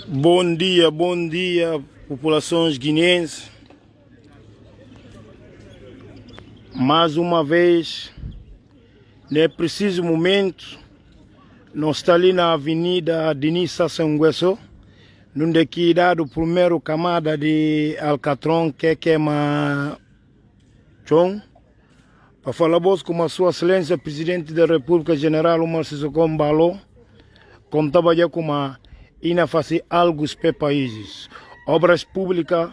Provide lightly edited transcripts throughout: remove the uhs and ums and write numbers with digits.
Bom dia, populações guineenses. Mais uma vez, nesse preciso momento, nós estamos ali na Avenida Denis Sassou Nguesso, onde aqui dado o primeiro camada de Alcatron, que é uma chão, para falar com a Sua Excelência, Presidente da República General Omar Sissoko Embalo, como trabalhar com uma ina fazer algo para países. Obras públicas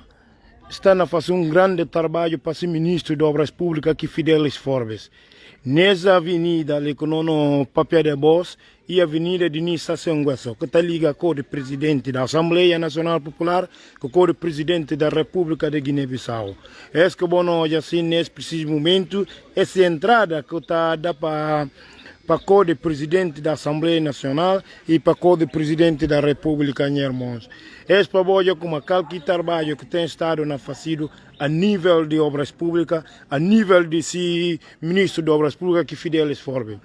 está a fazer grande trabalho para ser ministro de Obras Públicas que Fidelis Forbes. Nessa avenida, ali com o papel de Boss e a avenida de Nissa Senguesso, que está ligada com o presidente da Assembleia Nacional Popular, com o presidente da República de Guiné-Bissau. É que bom hoje assim nesse preciso momento essa entrada que está dá para o presidente da Assembleia Nacional e para o presidente da República Nhermons. Esse trabalho como qualquer trabalho que tem estado na facido a nível de obras públicas, a nível de si ministro de obras públicas que Fidelis Forbes.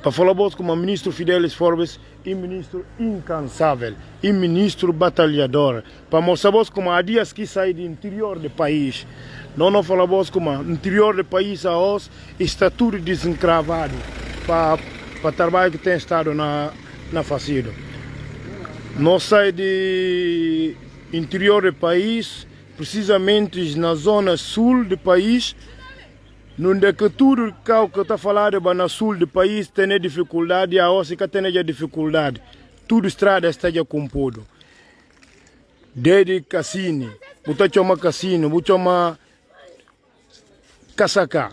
Para falar como ministro Fidelis Forbes e ministro incansável, e ministro batalhador, para mostrar como há dias que sai do interior do país. Não falamos como o interior do país a hoje está tudo desencravado para o trabalho que tem estado na facido. Nós saímos do interior do país, precisamente na zona sul do país, onde que tudo que está falado na sul do país tem dificuldade e a hoje que tem dificuldade. Tudo estrada está já composto. Desde Cassini, você chama Cassino, você chama Casaca.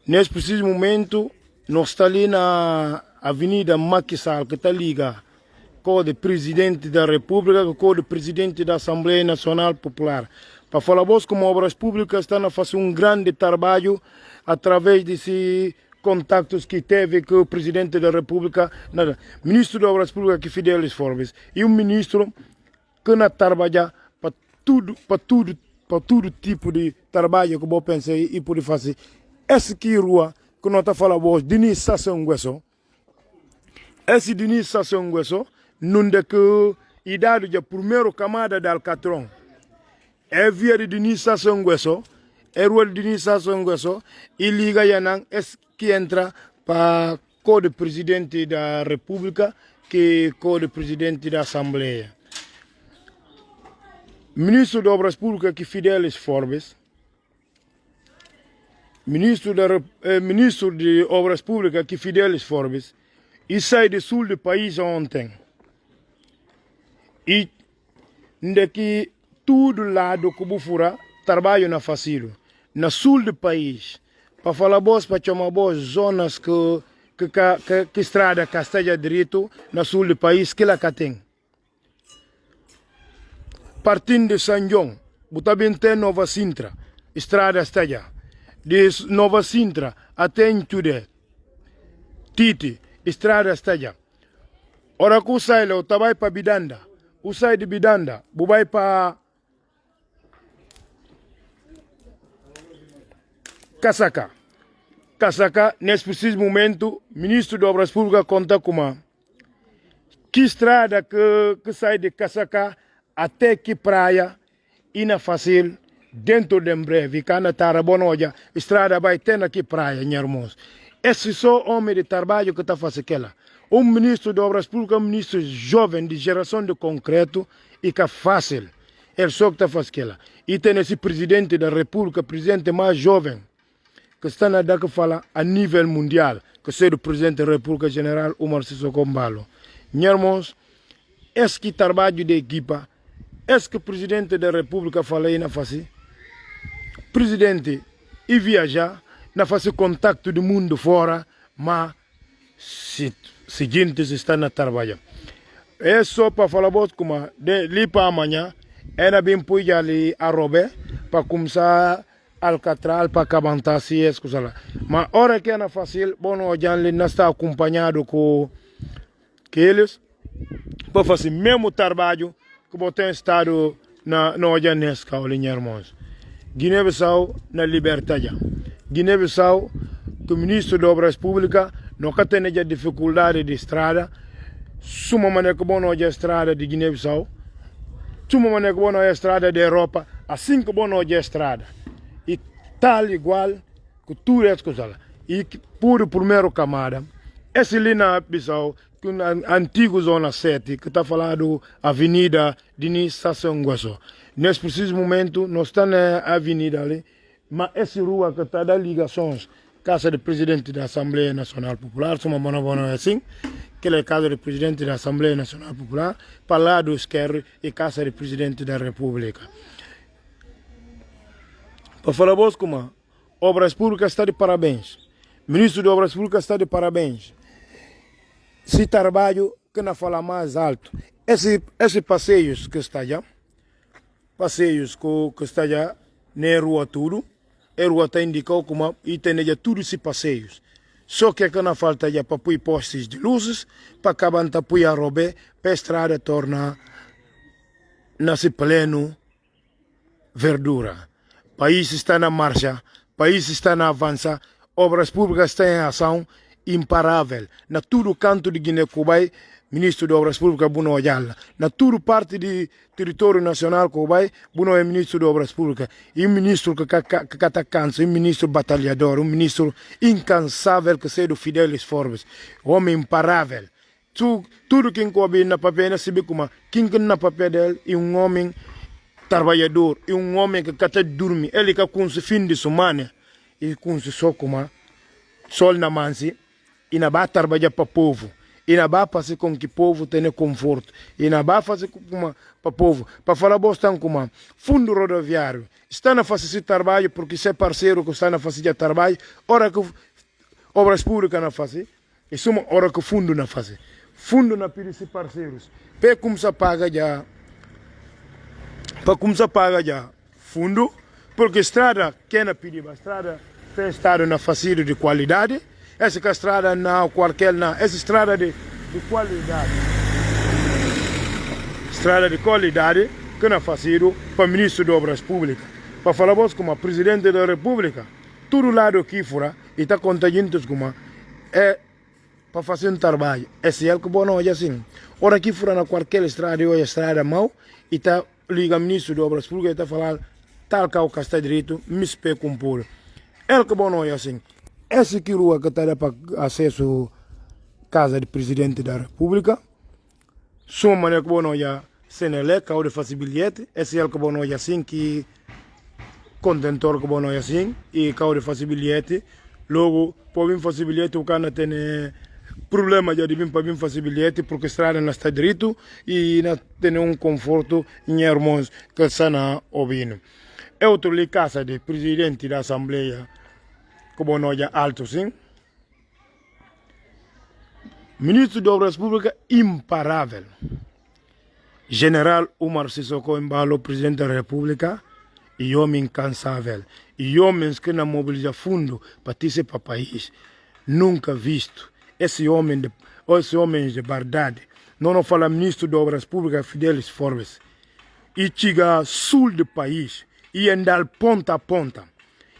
Nesse preciso momento, nós estamos ali na Avenida Macky Sall, que está ligada com o presidente da República, com o presidente da Assembleia Nacional Popular. Para falar como obras públicas estão a fazer grande trabalho através desses contatos que teve com o presidente da República, ministro de Obras Públicas que Fidelis Forbes, e um ministro que não trabalha para todo tipo de trabalho que eu pensei e pode fazer. Essa aqui rua que nós estamos falando hoje, Denis Sassou Nguesso, esse Denis Sassou Nguesso, onde que a idade da primeira camada de Alcatron é via de Denis Sassou Nguesso, é rua de Denis Sassou Nguesso, e liga esse que entra para o presidente da República, que é o presidente da Assembleia. Ministro de Obras Públicas que Fidelis Forbes, ministro de Obras Públicas que Fidelis Forbes, e sai do sul do país ontem. E daqui todo lado que bufura trabalho na facido. No sul do país, para falar para chamar zonas que estrada que esteja direito, no sul do país, que lá tem. Partindo de São João, também tem Nova Sintra, estrada esteja. De Nova Sintra até Intude, Titi, estrada esteja. Ora que sai lá, você vai para Bidanda. O sai de Bidanda, você vai para Casaca. Casaca, nesse preciso momento, ministro de Obras Públicas conta com que estrada que sai de Casaca até que praia e na fácil dentro de breve, quando está bonoja, estrada vai ter aqui praia, minha irmãos. Esse só homem de trabalho que está fazendo aquela. Ministro de Obras Públicas, ministro jovem de geração de concreto e que é fácil. Ele só que está fazendo aquela. E tem esse presidente da República, presidente mais jovem, que está na que fala a nível mundial, que é o presidente da República General Omar Sissoko Embalo. Minha irmãos, esse trabalho de equipa, esse que o presidente da República fala aí na face, presidente e viajar, na face contato do mundo fora, mas seguintes estão a trabalhar. É só para falar como de ali para amanhã, era bem pôr ali a Robé, para começar Alcatral, para cabantar se é coisa lá. Mas a hora que é fácil, bom, hoje não está acompanhado com eles, para fazer mesmo trabalho que você tem estado na Ojanesca, irmãos. Guiné-Bissau na liberdade. Guiné-Bissau, que o ministro de Obras Públicas nunca tem a dificuldade de estrada, suma maneira que bom não é a estrada de Guiné-Bissau, suma maneira que bom não é a estrada da Europa, assim que bom não é a estrada. E tal igual que tudo é coisa lá. E por primeiro camada, esse ali na Bissau, que na antiga zona 7, que está falando Avenida Denis Sassou Nguesso. Nesse preciso momento, nós estamos na avenida ali, mas essa rua que está da ligações, casa do presidente da Assembleia Nacional Popular, soma boa assim, que é a casa do presidente da Assembleia Nacional Popular, para lá do esquerdo e casa do presidente da República. Para falar vos como Obras Públicas está de parabéns. Ministro de Obras Públicas está de parabéns. Se trabalho que não fala mais alto. Esse passeios que está já, passeios que está já na rua tudo, a rua está indicado como e tem já tudo esses passeios. Só que não falta já para pôr postes de luzes, para acabar de pôr a roubar, para a estrada tornar nesse pleno verdura. O país está na marcha, o país está na avança, obras públicas estão em ação imparável. Na todo canto de Guiné-Cubai, ministro de Obras Públicas, Bruno Ojala. Na toda parte do território nacional, Cubai, Bruno é ministro de Obras Públicas. E um ministro que está cansado, um ministro batalhador, um ministro incansável que sai do Fidelis Forbes. Homem imparável. Tudo quem coube na papel, não sabe como. Quem na papel dele é um homem trabalhador, é um homem que está dormir. Ele que com o fim de semana, e com o só como sol na mansi, e não vai trabalhar para o povo. E não vai fazer com que o povo tenha conforto. E não vai fazer para o povo. Para falar bastante como fundo rodoviário. Está na fazer esse trabalho porque se é parceiro que está na fazer trabalho. Hora que obras públicas na fazer. E suma hora que fundo na fazer. Fundo na pedir esses parceiros. Para começar a pagar já. Para começar a pagar já fundo. Porque estrada, quem não pediu a estrada, tem estado na fazer de qualidade. Essa que estrada não, qualquer não, essa estrada de qualidade. Estrada de qualidade que não fazido para o ministro de Obras Públicas. Para falar vos como presidente da República, todo lado aqui fora, e está contagiando como é para fazer um trabalho. Esse é o que bom não é assim. Ora aqui fora na qualquer estrada, ou estrada mal, e está liga o ministro de Obras Públicas e está falando tal que está direito, me espelho com puro. É o que bom não é assim. Essa que rua que está para acesso à casa do presidente da República, sua maneira que não é Senelec, que fazer bilhete, esse é o que não é assim, que contentor que não é assim, e que fazer bilhete, logo, para vir fazer bilhete, o cara tem problema de vir para vir fazer bilhete, porque a estrada não está direito e não tem um conforto em irmãos que estão na ouvindo. É outra casa do presidente da Assembleia, como não é alto, sim. Ministro de Obras Públicas, imparável. General Umar Sissoko Embalo, presidente da República, e homem incansável. E homens que não mobilizam fundo para participar do país. Nunca visto. Esse homem de verdade. Não fala ministro de Obras Públicas, Fidelis Forbes. E chega sul do país. E andar ponta a ponta.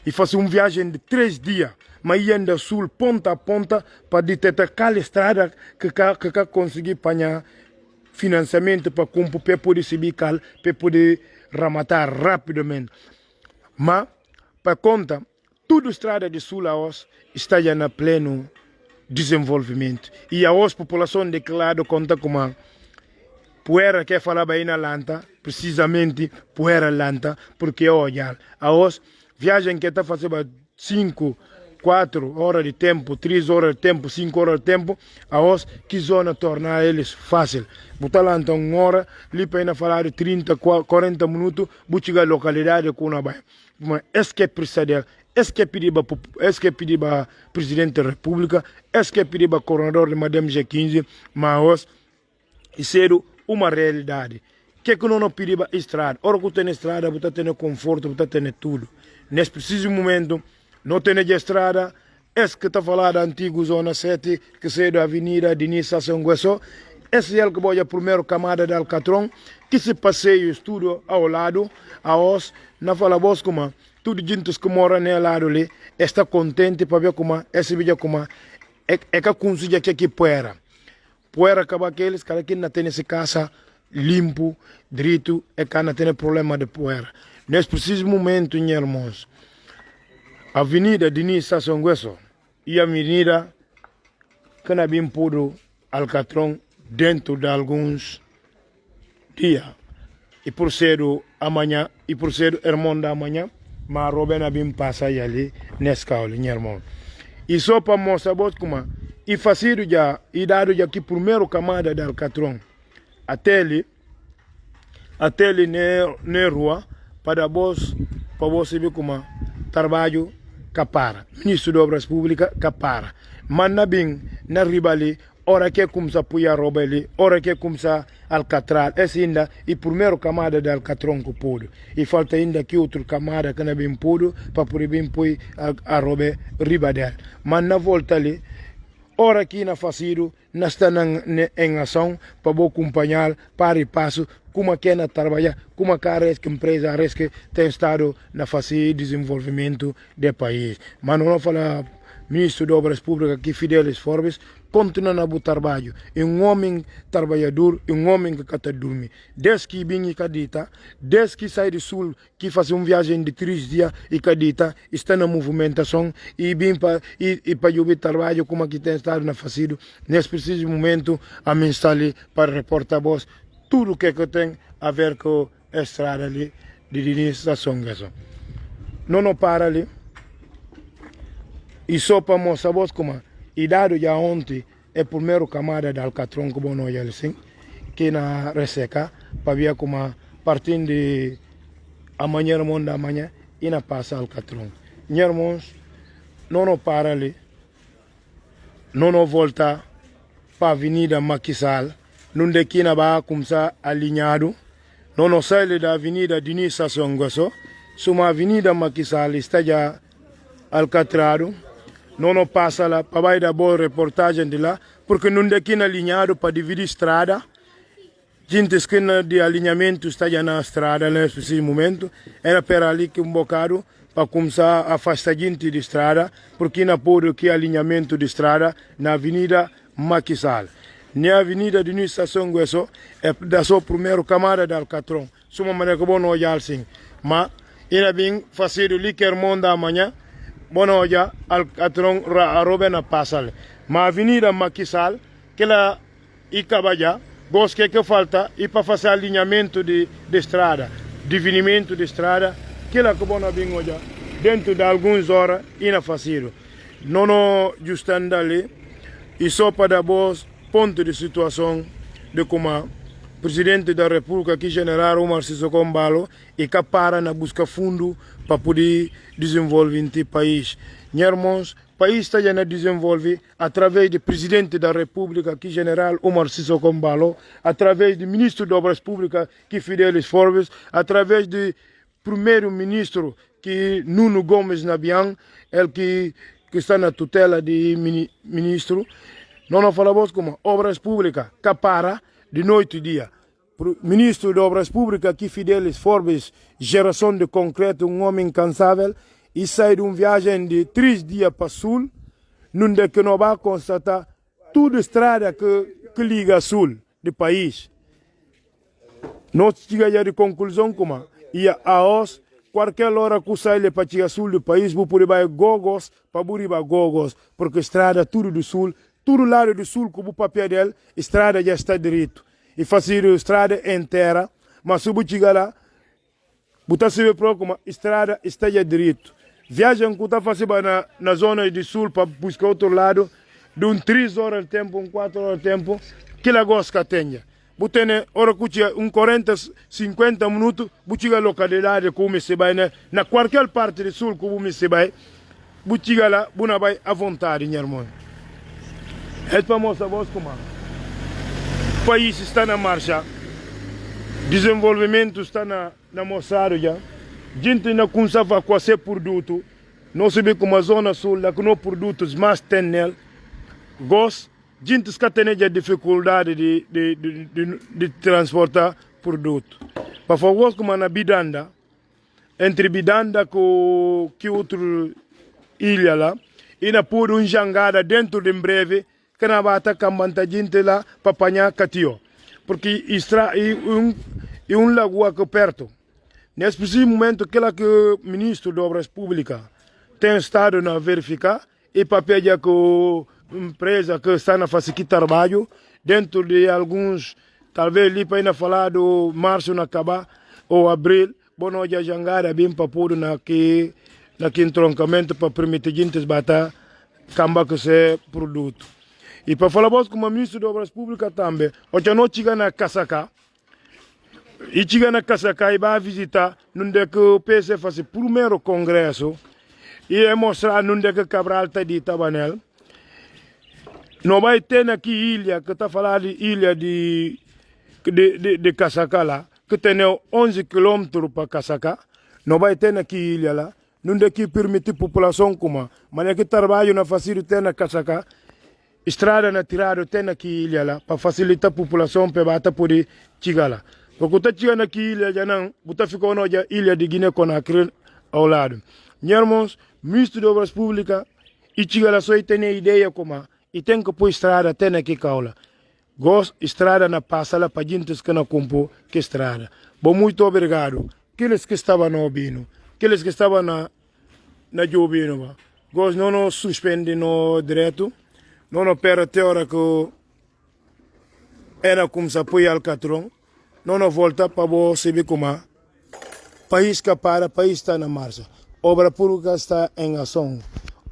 E fazer uma viagem de 3 dias, mas ia andar sul, ponta a ponta, para detectar aquela estrada que conseguir apanhar financiamento para poder subir cal, para poder rematar rapidamente. Mas, para conta, toda a estrada de sul a Os está já na pleno desenvolvimento. E a Os, população declarada conta como poeira que falava aí na Lanta, precisamente poeira Lanta, porque olha, a Os viagem que está fazendo 5, 4 horas de tempo, 3 horas de tempo, 5 horas de tempo, a os que zona tornar eles fácil. Botar lá então 1 hora, ali para falar de 30, 40 minutos, chegar à localidade com uma baia. Mas esse que é preciso, esse que é pedir para o presidente da República, esse que é pedir para o coordenador de Madame G15, mas isso é uma realidade. Que não pedir para estrada? Ora que tem estrada, você tem conforto, você tem tudo. Nesse preciso momento, não tem estrada, esse que está falando da antiga zona 7, que sai da avenida Denis Sassou Nguesso, esse é o que vai a primeira camada de Alcatron, que se passeia tudo ao lado, a os, na fala vos como, tudo gente que mora no lado ali, está contente para ver como, esse vídeo como, é que consiga que poeira acaba aqueles cara que não tem essa casa limpo, direito, é que não tem problema de poeira. Nesse preciso momento, meus irmãos, a avenida Dini Sassonguesso e a avenida Canabim Pudo Alcatrão dentro de alguns dias. E por ser amanhã, e por ser irmão da amanhã, mas Robin Abim passa ali nesse caule, meu irmão. E só para mostrar como e fazer já, e dado já que primeiro camada de Alcatrão, até ali na rua, para você ver como trabalho capara. Ministro de Obras Públicas capara. Mas na ribali, ora que começa a apoiar Robeli, ora que começa a Alcatraz, essa ainda e primeiro camada de Alcatrão que pôde. E falta ainda que outro camada que não bem pôde, para poder bem pôr a Robé ribadel. Mas na volta ali, ora que na facido, na está em ação, para acompanhar, para e passo, como que na trabalhar, como que a empresa que tem estado na fase de desenvolvimento do país. Mas não fala Ministro de Obras Públicas que Fidelis Forbes continua na bu trabalho. É homem trabalhador, é homem que cata dormir. Desde que vem e cadita, desde que sai do sul, que faz viagem de 3 dias e cadita, está na movimentação e vem para o trabalho como aqui tem estado na facido. Nesse preciso momento, a mim está ali para reportar a voz tudo o que tem a ver com a estrada ali de Dinização. Não para ali. E só para mostrar vos como e dado já ontem é o primeiro camada de Alcatrão que nós já assim que na resseca para ver como partindo de amanhã da amanhã e na passa Alcatrão. Meus irmãos, não para ali, não volta para a Avenida Maquisal, não de que vai começar alinhado, não sai da Avenida Dini Sassonguesso, suma Avenida Maquisal está já Alcatrado. Não passa lá para vai dar boa reportagem de lá, porque não daqui alinhado para dividir estrada. Gente esquina de alinhamento está já na estrada nesse momento. Era para ali que bocado para começar a afastar gente de estrada, porque não pode que alinhamento de estrada na Avenida Maquisal. Na Avenida de Estação Guesso é da sua primeira camada de Alcatrão. Suma maneira que não olhar assim, mas ainda bem fazer o que irmão da amanhã. Bueno, ya Alcatrón a Robena passa. Mas a Avenida Maquisal, que ela e cabaya, gosto que falta e para fazer alinhamento de estrada, divinimento de estrada, que ela acabou na bem hoje, dentro de algumas horas e na fazer. Não justando ali e só para dar bons ponto de situação de como Presidente da República aqui, General Omar Sissoko Embalo, e que para na busca fundo para poder desenvolver o país. Meus irmãos, o país está já desenvolve através do Presidente da República aqui, General Omar Sissoko Embalo, através do Ministro de Obras Públicas que Fidelis Forbes, através do Primeiro-Ministro que Nuno Gomes Nabian, ele que está na tutela do Ministro. Não falamos como Obras Públicas, que para de noite e dia. Ministro de Obras Públicas aqui, Fidelis Forbes, geração de concreto, homem incansável, e sai de uma viagem de 3 dias para o sul, onde que não vai constatar toda a estrada que liga ao sul do país. Nós chegamos de conclusão como, e a os, qualquer hora que sai para chegar ao sul do país, vou poder ir gogos, para buriba gogos, porque a estrada tudo do sul, todo lado do sul, como o papel dele, a estrada já está direito. E fazer a estrada inteira, mas se você chegar lá, você se vê como a estrada está já direito. Viagem que você faz na zona do sul para buscar outro lado, de 3 horas de tempo, 4 horas de tempo, que ela gosta que tenha. Você tem hora que 40, 50 minutos, você chega à localidade como você vai, na qualquer parte do sul como você vai, você chega lá, você vai à vontade, meu irmão. É para mostrar vos como o país está na marcha, desenvolvimento está na moçada já, gente não consegue fazer produto, não se vê como a zona sul, lá que não produtos mais tem nele, gente que tem a dificuldade de transportar produto. Para favor, como na Bidanda, entre Bidanda que outra ilha lá, ina pôr jangada dentro de breve, que na bata cambanta gente lá para apanhar catio. Porque lago aqui perto. Nesse preciso momento, aquela que o ministro de Obras Públicas tem estado a verificar e para pedir que a empresa que está a fazer trabalho, dentro de alguns, talvez ali para falar do março não acabar, ou abril, bom, já jangada bem para pôr naquele entroncamento para permitir a gente bater camba que se produto. E para falar como ministro de Obras Públicas também, hoje não chega na Casaca, e chega na Casaca e vai visitar, onde é que o PC faz o primeiro congresso, e mostrar onde é que Cabral está de Tabanel. Não vai ter aqui ilha, que está falando de ilha de Casaca lá, que tem 11 km para Casaca. Não vai ter aqui ilha lá, onde é que permite a população como, mas é que trabalho na facilidade na Casaca, estrada na tirada tem aqui ilha lá, para facilitar a população para bater por chegar lá. Porque você chega aqui ilha, já não, você ficou na ilha de Guiné-Conakry ao lado. Irmãos, ministro de Obras Públicas, e chega lá só e tem ideia como, e tem que pôr estrada até aqui caula. Gosto estrada na passa lá para gente que não comprou que estrada. Bom, muito obrigado. Aqueles que estavam no Obino, aqueles que estavam na Jobino, gosto não suspende no direto, não perde a hora que era como se apoia o Alcatrão, não volta para você ver como país que para, país está na marcha. Obra pública está em ação,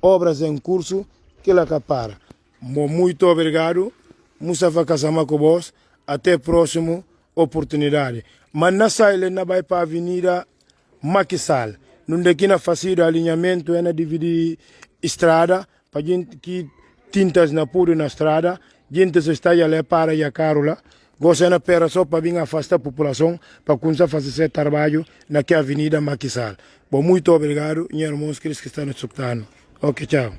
obras em curso, que ela que para. Muito obrigado, Mustafa Kasama com vós, até a próxima oportunidade. Mas na saída, na vai para a Avenida Maquisal, onde aqui na fazer alinhamento, é na dividir estrada, para gente que tintas na pura na estrada, gente está ali para a Carola, gosta na pera só para vir afastar a população, para começar a fazer esse trabalho naquela Avenida Maquisal. Bom, muito obrigado, meus irmãos que estão nos escutando. Ok, tchau.